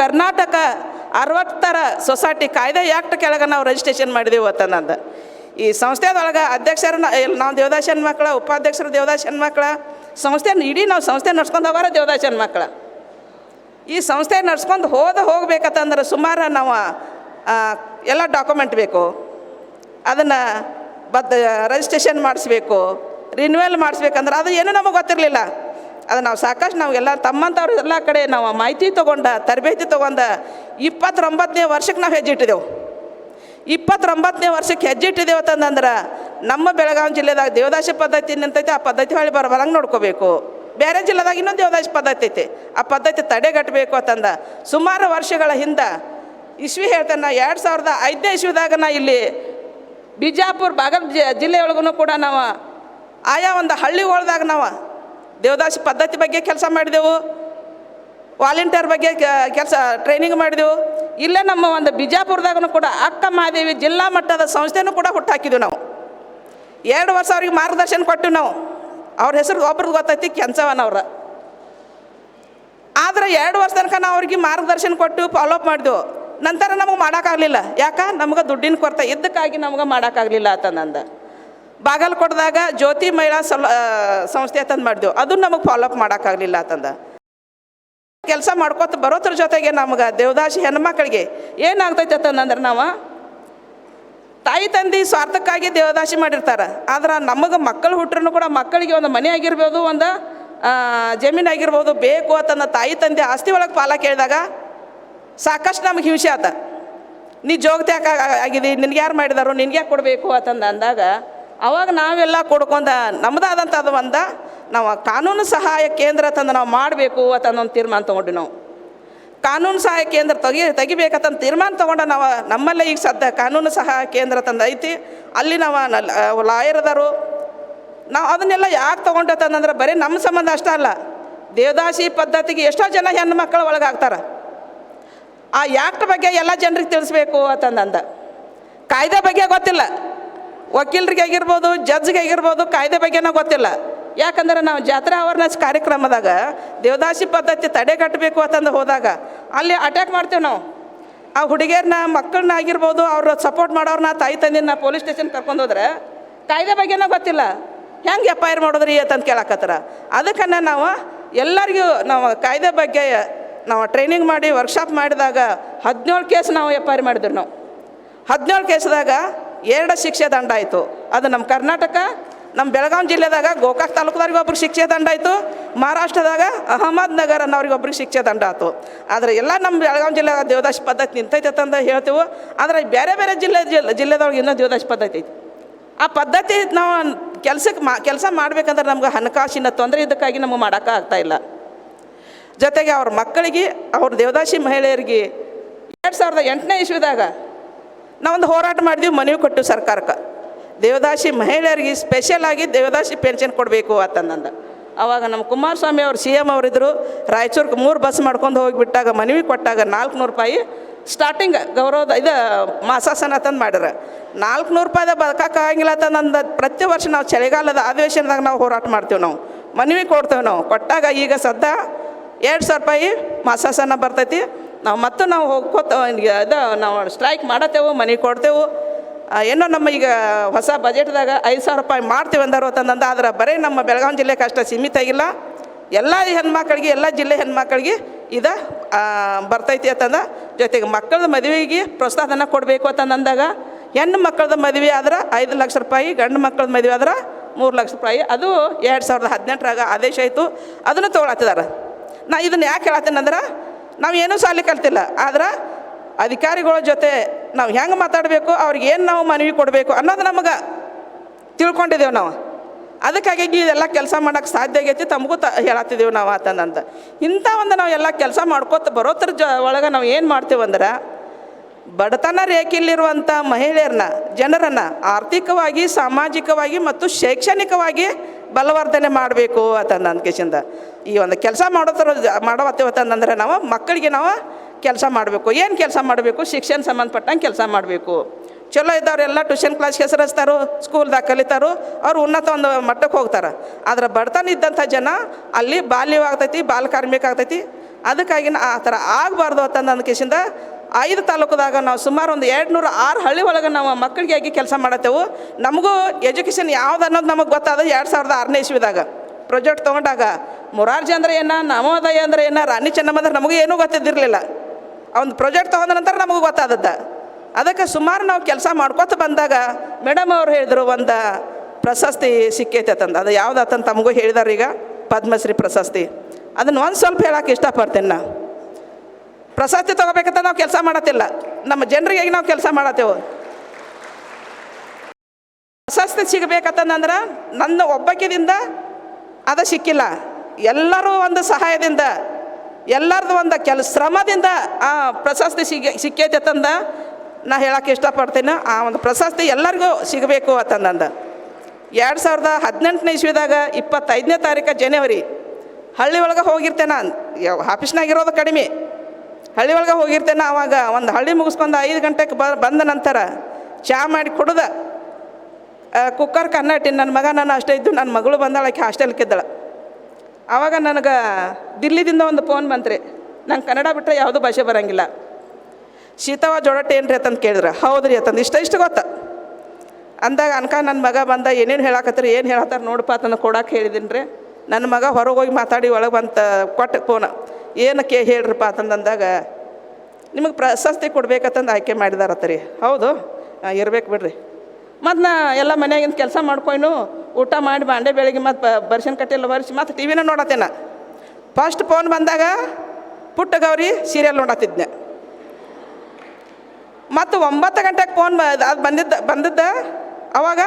Karnataka 60ರ society ಕಾಯ್ದೆ act ಕೆಳಗೆ ನಾವು ರಿಜಿಸ್ಟ್ರೇಷನ್ ಮಾಡಿದೆವು ಅಂತಂದು. ಈ ಸಂಸ್ಥೆದೊಳಗೆ ಅಧ್ಯಕ್ಷರು ನಾವು ದೇವದಾಸಿ ಹೆಣ್ಮಕ್ಳ, ಉಪಾಧ್ಯಕ್ಷರು ದೇವದಾಸಿ ಹೆಣ್ಮಕ್ಳ, ಸಂಸ್ಥೆ ಇಡೀ ನಾವು ಸಂಸ್ಥೆ ನಡ್ಸ್ಕೊಂಡು ಹೋಗೋರ ದೇವದಾಸಿ ಹೆಣ್ಮಕ್ಳ. ಈ ಸಂಸ್ಥೆ ನಡ್ಸ್ಕೊಂಡು ಹೋಗ್ಬೇಕಂತಂದ್ರೆ ಸುಮಾರು ನಾವು ಎಲ್ಲ ಡಾಕ್ಯುಮೆಂಟ್ ಬೇಕು, ಅದನ್ನು ರಿಜಿಸ್ಟ್ರೇಷನ್ ಮಾಡಿಸ್ಬೇಕು, ರಿನ್ಯೂವಲ್ ಮಾಡಿಸ್ಬೇಕಂದ್ರೆ ಅದು ಏನೂ ನಮಗೆ ಗೊತ್ತಿರಲಿಲ್ಲ. ಅದು ನಾವು ಸಾಕಷ್ಟು ನಾವು ಎಲ್ಲ ತಮ್ಮಂಥವ್ರು ಎಲ್ಲ ಕಡೆ ನಾವು ಮಾಹಿತಿ ತೊಗೊಂಡ, ತರಬೇತಿ ತೊಗೊಂಡ 29ನೇ ವರ್ಷಕ್ಕೆ ನಾವು ಹೆಜ್ಜೆ ಇಟ್ಟಿದ್ದೆವು. 29ನೇ ವರ್ಷಕ್ಕೆ ಹೆಜ್ಜೆ ಇಟ್ಟಿದ್ದೇವೆ ಅಂತಂದ್ರೆ ನಮ್ಮ ಬೆಳಗಾವಿ ಜಿಲ್ಲೆದಾಗ ದೇವದಾಸಿ ಪದ್ಧತಿ ನಿಂತೈತೆ, ಆ ಪದ್ಧತಿ ಹೊಳ್ಳಿ ಬರಂಗೆ ನೋಡ್ಕೋಬೇಕು. ಬೇರೆ ಜಿಲ್ಲೆದಾಗ ಇನ್ನೊಂದು ದೇವದಾಸಿ ಪದ್ಧತಿ ಐತೆ, ಆ ಪದ್ಧತಿ ತಡೆಗಟ್ಟಬೇಕು ಅಂತಂದ ಸುಮಾರು ವರ್ಷಗಳ ಹಿಂದೆ ಇಸ್ವಿ ಹೇಳ್ತೇನೆ. 2005ನೇ ಇಸ್ವಿದಾಗ ನಾ ಇಲ್ಲಿ ಬಿಜಾಪುರ ಬಾಗಲ್ ಜಿಲ್ಲೆಯೊಳಗೂ ಕೂಡ ನಾವು ಆಯಾ ಒಂದು ಹಳ್ಳಿಗಳದಾಗ ನಾವು ದೇವದಾಸಿ ಪದ್ಧತಿ ಬಗ್ಗೆ ಕೆಲಸ ಮಾಡಿದೆವು, ವಾಲಂಟಿಯರ್ ಬಗ್ಗೆ ಕೆಲಸ ಟ್ರೈನಿಂಗ್ ಮಾಡಿದೆವು. ಇಲ್ಲೇ ನಮ್ಮ ಒಂದು ಬಿಜಾಪುರದಾಗೂ ಕೂಡ ಅಕ್ಕ ಮಹಾದೇವಿ ಜಿಲ್ಲಾ ಮಟ್ಟದ ಸಂಸ್ಥೆನೂ ಕೂಡ ಹುಟ್ಟಾಕಿದ್ವಿ ನಾವು. 2 ವರ್ಷ ಅವ್ರಿಗೆ ಮಾರ್ಗದರ್ಶನ ಕೊಟ್ಟಿವಿ ನಾವು. ಅವ್ರ ಹೆಸರು ಒಬ್ರದ್ದು ಗೊತ್ತೈತಿ, ಕೆಂಚವನವ್ರ. ಆದರೆ 2 ವರ್ಷ ತನಕ ನಾವು ಅವ್ರಿಗೆ ಮಾರ್ಗದರ್ಶನ ಕೊಟ್ಟು ಫಾಲೋಅಪ್ ಮಾಡಿದೆವು. ನಂತರ ನಮಗೆ ಮಾಡೋಕ್ಕಾಗಲಿಲ್ಲ. ಯಾಕೆ? ನಮ್ಗೆ ದುಡ್ಡಿನ ಕೊರತೆ ಇದಕ್ಕಾಗಿ ನಮ್ಗೆ ಮಾಡೋಕ್ಕಾಗಲಿಲ್ಲ ಅಂತಂದು ಬಾಗಲಕೋಟದಾಗ ಜ್ಯೋತಿ ಮಹಿಳಾ ಸಂಸ್ಥೆ ಅಂತಂದು ಮಾಡಿದೆವು. ಅದನ್ನು ನಮಗೆ ಫಾಲೋಅಪ್ ಮಾಡೋಕ್ಕಾಗಲಿಲ್ಲ ಅಂತಂದು ಕೆಲಸ ಮಾಡ್ಕೊತ ಬರೋದ್ರ ಜೊತೆಗೆ ನಮ್ಗೆ ದೇವದಾಸಿ ಹೆಣ್ಮಕ್ಳಿಗೆ ಏನಾಗ್ತೈತೆ ಅಂತಂದ್ರೆ ನಾವು ತಾಯಿ ತಂದೆ ಸ್ವಾರ್ಥಕ್ಕಾಗಿ ದೇವದಾಸಿ ಮಾಡಿರ್ತಾರೆ. ಆದ್ರೆ ನಮಗೆ ಮಕ್ಕಳು ಹುಟ್ಟರೂ ಕೂಡ ಮಕ್ಕಳಿಗೆ ಒಂದು ಮನೆ ಆಗಿರ್ಬೋದು, ಒಂದು ಜಮೀನು ಆಗಿರ್ಬೋದು ಬೇಕು ಅಂತಂದು ತಾಯಿ ತಂದೆ ಆಸ್ತಿ ಒಳಗೆ ಪಾಲ ಕೇಳಿದಾಗ ಸಾಕಷ್ಟು ನಮ್ಗೆ ಹಿಂಸೆ ಆತ. ನೀ ಜೋಗತಿ ಯಾಕೆ ಆಗಿದೆ, ನಿನ್ಗೆ ಯಾರು ಮಾಡಿದಾರೋ, ನಿನ್ಗೆ ಯಾಕೆ ಕೊಡಬೇಕು ಅಂತಂದು ಅಂದಾಗ ಅವಾಗ ನಾವೆಲ್ಲ ಕೊಡ್ಕೊಂಡ ನಮ್ಮದಾದಂಥ ಅದು ಒಂದು ನಾವು ಕಾನೂನು ಸಹಾಯ ಕೇಂದ್ರ ತಂದು ನಾವು ಮಾಡಬೇಕು ಅಂತಂದೊಂದು ತೀರ್ಮಾನ ತೊಗೊಂಡು ನಾವು ಕಾನೂನು ಸಹಾಯ ಕೇಂದ್ರ ತೆಗಿಬೇಕಂತ ತೀರ್ಮಾನ ತೊಗೊಂಡು ನಾವು ನಮ್ಮಲ್ಲೇ ಈಗ ಸದ್ಯ ಕಾನೂನು ಸಹಾಯ ಕೇಂದ್ರ ತಂದು ಐತಿ. ಅಲ್ಲಿ ನಾವು ಲಾಯರ್ ಅದಾರು. ನಾವು ಅದನ್ನೆಲ್ಲ ಯಾಕೆ ತೊಗೊಂಡಂತಂದ್ರೆ ಬರೀ ನಮ್ಮ ಸಂಬಂಧ ಅಷ್ಟೇ ಅಲ್ಲ, ದೇವದಾಸಿ ಪದ್ಧತಿಗೆ ಎಷ್ಟೋ ಜನ ಹೆಣ್ಣು ಮಕ್ಕಳು ಒಳಗಾಗ್ತಾರೆ. ಆ ಆ್ಯಕ್ಟ್ ಬಗ್ಗೆ ಎಲ್ಲ ಜನರಿಗೆ ತಿಳಿಸ್ಬೇಕು ಅಂತಂದ. ಕಾಯ್ದೆ ಬಗ್ಗೆ ಗೊತ್ತಿಲ್ಲ, ವಕೀಲರಿಗೆ ಆಗಿರ್ಬೋದು, ಜಡ್ಜ್ಗೆ ಆಗಿರ್ಬೋದು, ಕಾಯ್ದೆ ಬಗ್ಗೆನೂ ಗೊತ್ತಿಲ್ಲ. ಯಾಕಂದ್ರೆ ನಾವು ಜಾತ್ರಾ ಅವೇರ್ನೆಸ್ ಕಾರ್ಯಕ್ರಮದಾಗ ದೇವದಾಸಿ ಪದ್ಧತಿ ತಡೆಗಟ್ಟಬೇಕು ಅಂತಂದು ಹೋದಾಗ ಅಲ್ಲಿ ಅಟ್ಯಾಕ್ ಮಾಡ್ತೇವೆ ನಾವು. ಆ ಹುಡುಗಿಯರನ್ನ ಮಕ್ಕಳನ್ನ ಆಗಿರ್ಬೋದು, ಅವ್ರು ಸಪೋರ್ಟ್ ಮಾಡೋರನ್ನ ತಾಯಿ ತಂದಿನ ಪೊಲೀಸ್ ಸ್ಟೇಷನ್ ಕರ್ಕೊಂಡು ಹೋದ್ರೆ ಕಾಯ್ದೆ ಬಗ್ಗೆನೂ ಗೊತ್ತಿಲ್ಲ, ಹೆಂಗೆ FIR ಮಾಡೋದ್ರಿ ಅಂತಂದು ಕೇಳಕತ್ತಾರ. ಅದಕ್ಕೆ ನಾವು ಎಲ್ಲರಿಗೂ ನಾವು ಕಾಯ್ದೆ ಬಗ್ಗೆ ನಾವು ಟ್ರೈನಿಂಗ್ ಮಾಡಿ ವರ್ಕ್ಶಾಪ್ ಮಾಡಿದಾಗ 17 ಕೇಸ್ ನಾವು FIR ಮಾಡಿದ್ರು. ನಾವು 17 ಕೇಸ್ದಾಗ 2 ಶಿಕ್ಷೆ ದಂಡ ಆಯಿತು. ಅದು ನಮ್ಮ ಕರ್ನಾಟಕ, ನಮ್ಮ ಬೆಳಗಾವಿ ಜಿಲ್ಲೆದಾಗ ಗೋಕಾಕ್ ತಾಲೂಕದವ್ರಿಗೆ ಒಬ್ರಿಗೆ ಶಿಕ್ಷೆ ದಂಡ ಆಯಿತು, ಮಹಾರಾಷ್ಟ್ರದಾಗ ಅಹಮದ್ನಗರ್ ಅನ್ನೋರಿಗೆ ಒಬ್ರಿಗೆ ಶಿಕ್ಷೆ ದಂಡ ಆಯಿತು. ಆದರೆ ಎಲ್ಲ ನಮ್ಮ ಬೆಳಗಾವಿ ಜಿಲ್ಲೆದಾಗ ದೇವದಾಸಿ ಪದ್ಧತಿ ನಿಂತೈತೆ ಅಂತಂದು ಹೇಳ್ತೀವಿ. ಆದರೆ ಬೇರೆ ಬೇರೆ ಜಿಲ್ಲೆದೊಳಗೆ ಇನ್ನೂ ದೇವದಾಸಿ ಪದ್ಧತಿ ಐತಿ. ಆ ಪದ್ಧತಿ ನಾವು ಕೆಲಸ ಮಾಡ್ಬೇಕಂದ್ರೆ ನಮ್ಗೆ ಹಣಕಾಸಿನ ತೊಂದರೆ ಇದಕ್ಕಾಗಿ ನಮಗೆ ಮಾಡೋಕ್ಕಾಗ್ತಾಯಿಲ್ಲ. ಜೊತೆಗೆ ಅವ್ರ ಮಕ್ಕಳಿಗೆ, ಅವ್ರ ದೇವದಾಸಿ ಮಹಿಳೆಯರಿಗೆ 2008ನೇ ಇಸ್ವಿದಾಗ ನಾವೊಂದು ಹೋರಾಟ ಮಾಡಿದ್ವಿ, ಮನವಿ ಕೊಟ್ಟು ಸರ್ಕಾರಕ್ಕೆ ದೇವದಾಸಿ ಮಹಿಳೆಯರಿಗೆ ಸ್ಪೆಷಲಾಗಿ ದೇವದಾಸಿ ಪೆನ್ಷನ್ ಕೊಡಬೇಕು ಅಂತಂದು. ಆವಾಗ ನಮ್ಮ ಕುಮಾರಸ್ವಾಮಿ ಅವರು CM ಅವರಿದ್ದರು. ರಾಯಚೂರಿಗೆ 3 ಬಸ್ ಮಾಡ್ಕೊಂಡು ಹೋಗಿಬಿಟ್ಟಾಗ ಮನವಿ ಕೊಟ್ಟಾಗ 400 ರೂಪಾಯಿ ಸ್ಟಾರ್ಟಿಂಗ್ ಗೌರವದ ಇದು ಮಾಸಾಸನ ಅಂತಂದು ಮಾಡಿದ್ರೆ 400 ರೂಪಾಯಿದ ಬದುಕಾಗಂಗಿಲ್ಲ ಅಂತಂದು ಪ್ರತಿ ವರ್ಷ ನಾವು ಚಳಿಗಾಲದ ಅಧಿವೇಶನದಾಗ ನಾವು ಹೋರಾಟ ಮಾಡ್ತೀವಿ, ನಾವು ಮನವಿ ಕೊಡ್ತೇವೆ. ನಾವು ಕೊಟ್ಟಾಗ ಈಗ ಸದ್ಯ 2000 ರೂಪಾಯಿ ಮಾಸಾಸನ ಬರ್ತೈತಿ. ನಾವು ಹೋಗ್ಕೋತ ಇದು ನಾವು ಸ್ಟ್ರೈಕ್ ಮಾಡತ್ತೇವೆ, ಮನೆ ಕೊಡ್ತೇವೆ. ಏನೋ ನಮ್ಮ ಈಗ ಹೊಸ ಬಜೆಟ್ದಾಗ 5000 ರೂಪಾಯಿ ಮಾಡ್ತೀವಿ ಅಂದರು ಅಂತಂದು. ಆದ್ರೆ ಬರೀ ನಮ್ಮ ಬೆಳಗಾವಿ ಜಿಲ್ಲೆಗೆ ಅಷ್ಟು ಸೀಮಿತ ಆಗಿಲ್ಲ, ಎಲ್ಲ ಹೆಣ್ಮಕ್ಳಿಗೆ, ಎಲ್ಲ ಜಿಲ್ಲೆ ಹೆಣ್ಮಕ್ಳಿಗೆ ಇದು ಬರ್ತೈತಿ ಅಂತಂದ. ಜೊತೆಗೆ ಮಕ್ಕಳ ಮದುವೆಗೆ ಪ್ರೋತ್ಸಾಹನ ಕೊಡಬೇಕು ಅಂತಂದಾಗ ಹೆಣ್ಣು ಮಕ್ಕಳದ ಮದುವೆ ಆದ್ರೆ 5 ಲಕ್ಷ ರೂಪಾಯಿ, ಗಂಡು ಮಕ್ಕಳದ ಮದುವೆ ಆದ್ರೆ 3 ಲಕ್ಷ ರೂಪಾಯಿ. ಅದು 2018ರಾಗ ಆದೇಶ ಆಯಿತು, ಅದನ್ನು ತೊಗೊಳತ್ತಿದ್ದಾರೆ. ನಾ ಇದನ್ನು ಯಾಕೆ ಹೇಳತ್ತೀನಂದ್ರೆ ನಾವು ಏನೂ ಸಾಲಿ ಕಲ್ತಿಲ್ಲ, ಆದ್ರೆ ಅಧಿಕಾರಿಗಳ ಜೊತೆ ನಾವು ಹೆಂಗೆ ಮಾತಾಡಬೇಕು, ಅವ್ರಿಗೆ ಏನು ನಾವು ಮನವಿ ಕೊಡಬೇಕು ಅನ್ನೋದು ನಮಗೆ ತಿಳ್ಕೊಂಡಿದ್ದೇವೆ ನಾವು. ಅದಕ್ಕಾಗಿ ಇದೆಲ್ಲ ಕೆಲಸ ಮಾಡೋಕ್ಕೆ ಸಾಧ್ಯ ಆಗೈತಿ, ತಮಗೂ ಹೇಳತ್ತಿದ್ದೇವೆ ನಾವು ಅಂತಂದಂತ. ಇಂಥ ಒಂದು ನಾವು ಎಲ್ಲ ಕೆಲಸ ಮಾಡ್ಕೋತ ಬರೋದ್ರ ಒಳಗೆ ನಾವು ಏನು ಮಾಡ್ತೀವಂದ್ರೆ ಬಡತನ ರೇಖೆಯಲ್ಲಿರುವಂಥ ಮಹಿಳೆಯರನ್ನ, ಜನರನ್ನು ಆರ್ಥಿಕವಾಗಿ, ಸಾಮಾಜಿಕವಾಗಿ ಮತ್ತು ಶೈಕ್ಷಣಿಕವಾಗಿ ಬಲವರ್ಧನೆ ಮಾಡಬೇಕು ಅಂತಂದು ಅಂದ್ಕೇಶಿಂದ ಈ ಒಂದು ಕೆಲಸ ಮಾಡವತ್ತೇವತ್ತಂದ್ರೆ ನಾವು ಮಕ್ಕಳಿಗೆ ನಾವು ಕೆಲಸ ಮಾಡಬೇಕು. ಏನು ಕೆಲಸ ಮಾಡಬೇಕು? ಶಿಕ್ಷಣ ಸಂಬಂಧಪಟ್ಟಂಗೆ ಕೆಲಸ ಮಾಡಬೇಕು. ಚಲೋ ಇದ್ದವರೆಲ್ಲ ಟ್ಯೂಷನ್ ಕ್ಲಾಸ್ಗೆ ಹೆಸರಿಸ್ತಾರೋ, ಸ್ಕೂಲ್ದಾಗ ಕಲಿತಾರೋ, ಅವ್ರು ಉನ್ನತ ಒಂದು ಮಟ್ಟಕ್ಕೆ ಹೋಗ್ತಾರೆ. ಆದರೆ ಬಡತನ ಇದ್ದಂಥ ಜನ ಅಲ್ಲಿ ಬಾಲ್ಯವಾಗ್ತೈತಿ, ಬಾಲ ಕಾರ್ಮಿಕ ಆಗ್ತೈತಿ. ಅದಕ್ಕಾಗಿ ಆ ಥರ ಆಗಬಾರ್ದು ಅಂತಂದು ಅಂದ್ಕೇಸಿಂದ 5 ತಾಲೂಕದಾಗ ನಾವು ಸುಮಾರು ಒಂದು 206 ಹಳ್ಳಿ ಒಳಗೆ ನಾವು ಮಕ್ಕಳಿಗಾಗಿ ಕೆಲಸ ಮಾಡತ್ತೇವೆ. ನಮಗೂ ಎಜುಕೇಷನ್ ಯಾವ್ದು ಅನ್ನೋದು ನಮಗೆ ಗೊತ್ತಾದ 2006ನೇ ಇಸ್ವಿದಾಗ ಪ್ರಾಜೆಕ್ಟ್ ತೊಗೊಂಡಾಗ ಮೊರಾರ್ಜಿ ಅಂದ್ರೆ ಏನು, ನವೋದಯ ಅಂದ್ರೆ ಏನು, ರಾಣಿ ಚೆನ್ನಮ್ಮ ಅಂದ್ರೆ ನಮಗೂ ಏನೂ ಗೊತ್ತಿದ್ದಿರಲಿಲ್ಲ. ಒಂದು ಪ್ರಾಜೆಕ್ಟ್ ತೊಗೊಂಡ ನಂತರ ನಮಗೂ ಗೊತ್ತಾದದ್ದು. ಅದಕ್ಕೆ ಸುಮಾರು ನಾವು ಕೆಲಸ ಮಾಡ್ಕೊತ ಬಂದಾಗ ಮೇಡಮ್ ಅವ್ರು ಹೇಳಿದ್ರು ಒಂದು ಪ್ರಶಸ್ತಿ ಸಿಕ್ಕೈತೆ ಅಂತಂದು. ಅದು ಯಾವುದಾತಂತ ತಮಗೂ ಹೇಳಿದಾರೆ ಈಗ, ಪದ್ಮಶ್ರೀ ಪ್ರಶಸ್ತಿ. ಅದನ್ನು ಒಂದು ಸ್ವಲ್ಪ ಹೇಳಕ್ಕೆ ಇಷ್ಟಪಡ್ತೇನೆ. ನಾ ಪ್ರಶಸ್ತಿ ತೊಗೋಬೇಕಂತ ನಾವು ಕೆಲಸ ಮಾಡತ್ತಿಲ್ಲ, ನಮ್ಮ ಜನರಿಗಾಗಿ ನಾವು ಕೆಲಸ ಮಾಡತ್ತೇವೆ. ಪ್ರಶಸ್ತಿ ಸಿಗಬೇಕಂತಂದ್ರೆ ನನ್ನ ಒಬ್ಬಕ್ಕಿದಿಂದ ಅದು ಸಿಕ್ಕಿಲ್ಲ, ಎಲ್ಲರೂ ಒಂದು ಸಹಾಯದಿಂದ, ಎಲ್ಲರದು ಒಂದು ಶ್ರಮದಿಂದ ಆ ಪ್ರಶಸ್ತಿ ಸಿಕ್ಕೈತೆ ಅಂತಂದ ನಾ ಹೇಳಕ್ಕೆ ಇಷ್ಟಪಡ್ತೀನಿ. ಆ ಒಂದು ಪ್ರಶಸ್ತಿ ಎಲ್ಲರಿಗೂ ಸಿಗಬೇಕು ಅಂತಂದಂದ 2018ನೇ ಇಸ್ವಿದಾಗ 25ನೇ ತಾರೀಕು ಜನವರಿ ಹಳ್ಳಿ ಒಳಗೆ ಹೋಗಿರ್ತೇನೆ. ಆಫೀಸ್ನಾಗಿರೋದು ಕಡಿಮೆ, ಹಳ್ಳಿ ಒಳಗೆ ಹೋಗಿರ್ತೇನೆ. ಆವಾಗ ಒಂದು ಹಳ್ಳಿ ಮುಗಿಸ್ಕೊಂಡು 5 ಗಂಟೆಗೆ ಬಂದ ನಂತರ ಚಹಾ ಮಾಡಿ ಕುಡ್ದು ಕುಕ್ಕರ್ ಕನ್ನ ಇಟ್ಟಿನಿ. ನನ್ನ ಮಗ ನಾನು ಅಷ್ಟೇ ಇದ್ದು, ನನ್ನ ಮಗಳು ಬಂದಾಳಕ್ಕೆ ಹಾಸ್ಟೆಲ್ಕಿದ್ದಾಳೆ. ಆವಾಗ ನನಗೆ ದಿಲ್ಲಿದಿಂದ ಒಂದು ಫೋನ್ ಬಂತ್ರಿ. ನಂಗೆ ಕನ್ನಡ ಬಿಟ್ಟರೆ ಯಾವುದೂ ಭಾಷೆ ಬರೋಂಗಿಲ್ಲ. ಶೀತವ ಜೋಡಟ್ಟೆ ಏನು ರೀ ಅಂತಂದು ಕೇಳಿದ್ರೆ, ಹೌದು ರೀ ಅಂತಂದು ಇಷ್ಟ ಗೊತ್ತ ಅಂದಾಗ ನನ್ನ ಮಗ ಬಂದ, ಏನೇನು ಹೇಳಕತ್ತೀರಿ, ಏನು ಹೇಳತ್ತಾರ ನೋಡಪ್ಪ ಅಂತಂದು ಕೊಡಕ್ಕೆ ಹೇಳಿದ್ದೀನಿ ರೀ. ನನ್ನ ಮಗ ಹೊರಗೆ ಹೋಗಿ ಮಾತಾಡಿ ಒಳಗೆ ಬಂತ ಕೊಟ್ಟು ಫೋನ, ಏನಕ್ಕೆ ಹೇಳ್ರಪ್ಪ ಅಂತಂದಾಗ ನಿಮಗೆ ಪ್ರಶಸ್ತಿ ಕೊಡ್ಬೇಕಂತಂದು ಆಯ್ಕೆ ಮಾಡಿದಾರತ್ತ ರೀ. ಹೌದು ಇರ್ಬೇಕು ಬಿಡ್ರಿ. ಮತ್ತು ನಾ ಎಲ್ಲ ಮನೆಯಾಗಿಂದ ಕೆಲಸ ಮಾಡ್ಕೊಂಡು ಊಟ ಮಾಡಿ ಬಾಂಡೆ ಬೆಳಗ್ಗೆ ಮತ್ತು ಬರ್ಶನ್ ಕಟ್ಟೆಲ್ಲ ಬರ್ಸಿ ಮತ್ತು ಟಿ ವಿನ ನೋಡತ್ತೇನೆ. ಫಸ್ಟ್ ಫೋನ್ ಬಂದಾಗ ಪುಟ್ಟ ಗೌರಿ ಸೀರಿಯಲ್ ನೋಡತ್ತಿದ್ದೆ. ಮತ್ತು 9 ಗಂಟೆಗೆ ಫೋನ್ ಅದು ಬಂದಿದ್ದ ಅವಾಗ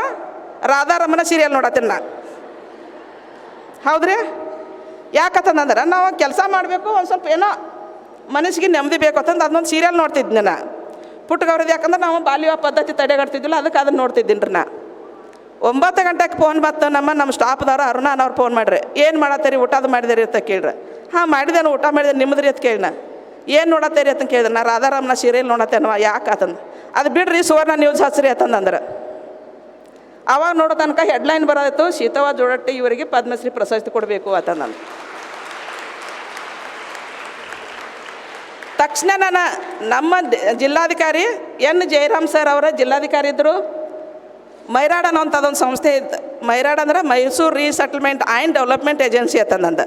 ರಾಧಾರಮಣ ಸೀರಿಯಲ್ ನೋಡತ್ತೇನೆ ನಾ. ಹೌದ್ರಿ, ಯಾಕಂತಂದ್ರೆ ನಾವು ಕೆಲಸ ಮಾಡಬೇಕು, ಒಂದು ಸ್ವಲ್ಪ ಏನೋ ಮನಸ್ಸಿಗೆ ನೆಮ್ಮದಿ ಬೇಕು ಅಂತಂದು ಅದನ್ನೊಂದು ಸೀರಿಯಲ್ ನೋಡ್ತಿದ್ದೆ ನಾ. ಪುಟ್ಟಗವ್ರದ್ದು ಯಾಕಂದ್ರೆ ನಾವು ಬಾಲ್ಯ ಪದ್ಧತಿ ತಡೆಗಟ್ತಿದ್ದಿಲ್ಲ, ಅದಕ್ಕೆ ಅದನ್ನು ನೋಡ್ತಿದ್ದೀನಿ ರೀ ನಾ. 9 ಗಂಟೆಗೆ ಫೋನ್ ಬಂತು. ನಮ್ಮ ಸ್ಟಾಫ್ದವ್ರು ಅರುಣನವ್ರು ಫೋನ್ ಮಾಡ್ರಿ, ಏನು ಮಾಡತ್ತೀರಿ, ಊಟದು ಮಾಡಿದಿರಿ ಅಂತ ಕೇಳ್ರಿ. ಹಾಂ ಮಾಡಿದೇನು, ಊಟ ಮಾಡಿದೆ, ನಿಮ್ಮದ್ರಿ ಅಂತ ಕೇಳಿನ. ಏನು ನೋಡತ್ತೀರಿ ಅಂತ ಕೇಳಿದ್ರೆ, ನಾ ರಾಧಾರಮಣ ಸೀರಿಯಲ್ ನೋಡತ್ತೇನವ. ಯಾಕೆ ಆತಂದು, ಅದು ಬಿಡ್ರಿ ಸುವರ್ಣ ನ್ಯೂಸ್ ಹಚ್ಚ್ರಿ ಅಂತಂದ್ರೆ. ಅವಾಗ ನೋಡೋ ತನಕ ಹೆಡ್ಲೈನ್ ಬರೋದಿತ್ತು, ಶೀತವ ಜೋಡಟ್ಟಿ ಇವರಿಗೆ ಪದ್ಮಶ್ರೀ ಪ್ರಶಸ್ತಿ ಕೊಡಬೇಕು ಅಂತಂದು. ತಕ್ಷಣ ನಾನು ನಮ್ಮ ಜಿಲ್ಲಾಧಿಕಾರಿ ಎನ್ ಜಯರಾಮ್ ಸರ್ ಅವರ ಜಿಲ್ಲಾಧಿಕಾರಿ ಇದ್ದರು. ಮೈರಾಡ್ ಅನ್ನೋಂಥದ್ದೊಂದು ಸಂಸ್ಥೆ ಇತ್ತು. ಮೈರಾಡ್ ಅಂದ್ರೆ Mysuru resettlement and development agency ಅಂತಂದು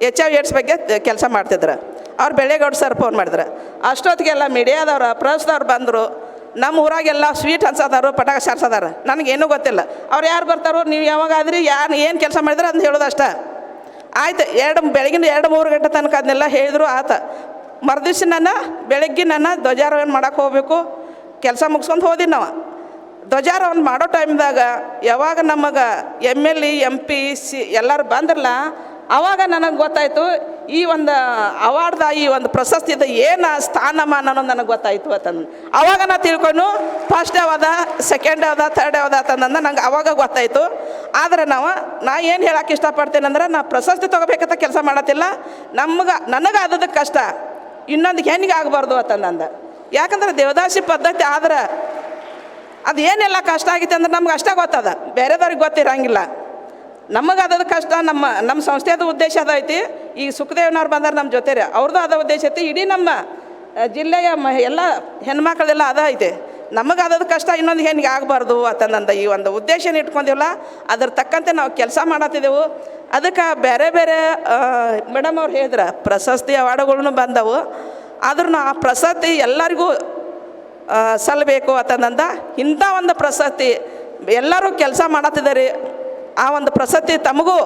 HIV/AIDS ಬಗ್ಗೆ ಕೆಲಸ ಮಾಡ್ತಿದ್ರು. ಅವ್ರು ಬೆಳಗೌಡ ಸರ್ ಫೋನ್ ಮಾಡಿದ್ರು. ಅಷ್ಟೊತ್ತಿಗೆಲ್ಲ ಮೀಡಿಯಾದವ್ರು ಪ್ರೆಸ್ದವ್ರು ಬಂದರು. ನಮ್ಮ ಊರಾಗೆಲ್ಲ ಸ್ವೀಟ್ ಹಂಚೋದಾರು, ಪಟಾಕ ಸಾರ್ಸೋದಾರ. ನನಗೇನೂ ಗೊತ್ತಿಲ್ಲ ಅವ್ರು ಯಾರು ಬರ್ತಾರೋ, ನೀವು ಯಾವಾಗಾದ್ರಿ ಏನು ಕೆಲಸ ಮಾಡಿದ್ರೆ ಅದನ್ನ ಹೇಳೋದು ಅಷ್ಟ. ಆಯ್ತು, ಬೆಳಗಿನ 2-3 ಗಂಟೆ ತನಕ ಅದನ್ನೆಲ್ಲ ಹೇಳಿದ್ರು. ಆತ ಮರುದಿವ್ಸ ಬೆಳಗ್ಗೆ ಧ್ವಜಾರೋಹಣ ಮಾಡೋಕೆ ಹೋಗಬೇಕು. ಕೆಲಸ ಮುಗಿಸ್ಕೊಂಡು ಹೋದಿನಿ ನಾವು. ಧ್ವಜಾರೋಹಣ ಮಾಡೋ ಟೈಮ್ದಾಗ ಯಾವಾಗ ನಮಗೆ MLA MP ಎಲ್ಲರೂ ಬಂದ್ರಲ್ಲ, ಆವಾಗ ನನಗೆ ಗೊತ್ತಾಯಿತು ಈ ಒಂದು ಅವಾರ್ಡ್ದ ಈ ಒಂದು ಪ್ರಶಸ್ತಿದ ಏನು ಸ್ಥಾನಮಾನ ಅನ್ನೋದು ನನಗೆ ಗೊತ್ತಾಯಿತು ಅಂತಂದು. ಆವಾಗ ನಾ ತಿಳ್ಕೊಂಡು ಫಸ್ಟ್ ಯಾವ್ದ, ಸೆಕೆಂಡ್ ಯಾವ್ದ, ಥರ್ಡ್ ಯಾವ್ದ ಅಂತಂದು ನಂಗೆ ಆವಾಗ ಗೊತ್ತಾಯಿತು. ಆದರೆ ನಾ ಏನು ಹೇಳಕ್ಕೆ ಇಷ್ಟಪಡ್ತೇನೆ ಅಂದ್ರೆ, ನಾ ಪ್ರಶಸ್ತಿ ತೊಗೋಬೇಕಂತ ಕೆಲಸ ಮಾಡತ್ತಿಲ್ಲ. ನನಗೆ ಆದದ್ದು ಕಷ್ಟ ಇನ್ನೊಂದು ಹೆಣ್ಣಿಗೆ ಆಗಬಾರ್ದು ಅಂತಂದು. ಯಾಕಂದ್ರೆ ದೇವದಾಸಿ ಪದ್ಧತಿ ಆದ್ರೆ ಅದು ಏನೆಲ್ಲ ಕಷ್ಟ ಆಗಿತ್ತು ಅಂದ್ರೆ ನಮ್ಗೆ ಅಷ್ಟೇ ಗೊತ್ತದ, ಬೇರೆದವ್ರಿಗೆ ಗೊತ್ತಿರಂಗಿಲ್ಲ. ನಮಗೆ ಅದ ಕಷ್ಟ. ನಮ್ಮ ಸಂಸ್ಥೆಯದು ಉದ್ದೇಶ ಅದೈತಿ. ಈಗ ಸುಖದೇವ್ನವ್ರು ಬಂದಾರೆ ನಮ್ಮ ಜೊತೆ, ಅವ್ರದ್ದು ಅದ ಉದ್ದೇಶ ಐತಿ. ಇಡೀ ನಮ್ಮ ಜಿಲ್ಲೆಯ ಎಲ್ಲ ಹೆಣ್ಮಕ್ಳದೆಲ್ಲ ಅದ ಐತೆ. ನಮಗೆ ಅದ ಕಷ್ಟ ಇನ್ನೊಂದು ಹೆಣ್ಣಿಗೆ ಆಗಬಾರ್ದು ಅಂತಂದ ಈ ಒಂದು ಉದ್ದೇಶನ ಇಟ್ಕೊಂಡಿವಲ್ಲ, ಅದ್ರ ತಕ್ಕಂತೆ ನಾವು ಕೆಲಸ ಮಾಡತ್ತಿದ್ದೆವು. ಅದಕ್ಕೆ ಬೇರೆ ಬೇರೆ ಮೇಡಮ್ ಅವ್ರು ಹೇಳಿದ್ರೆ ಪ್ರಶಸ್ತಿ ಅವಾರ್ಡ್ಗಳೂ ಬಂದವು. ಆದ್ರೂ ಆ ಪ್ರಶಸ್ತಿ ಎಲ್ಲರಿಗೂ ಸಲ್ಲಬೇಕು ಅಂತಂದ ಇಂಥ ಒಂದು ಪ್ರಶಸ್ತಿ ಎಲ್ಲರೂ ಕೆಲಸ ಮಾಡತ್ತಿದ್ದಾರೆ. ಆ ಒಂದು ಪ್ರಶಸ್ತಿ ತಮಗೂ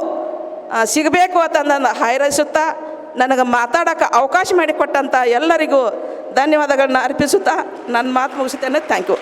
ಸಿಗಬೇಕು ಅಂತಂದು ಹಾರೈಸುತ್ತಾ, ನನಗೆ ಮಾತಾಡೋಕ್ಕೆ ಅವಕಾಶ ಮಾಡಿಕೊಟ್ಟಂಥ ಎಲ್ಲರಿಗೂ ಧನ್ಯವಾದಗಳನ್ನ ಅರ್ಪಿಸುತ್ತಾ ನನ್ನ ಮಾತು ಮುಗಿಸುತ್ತೇನೆ. Thank you.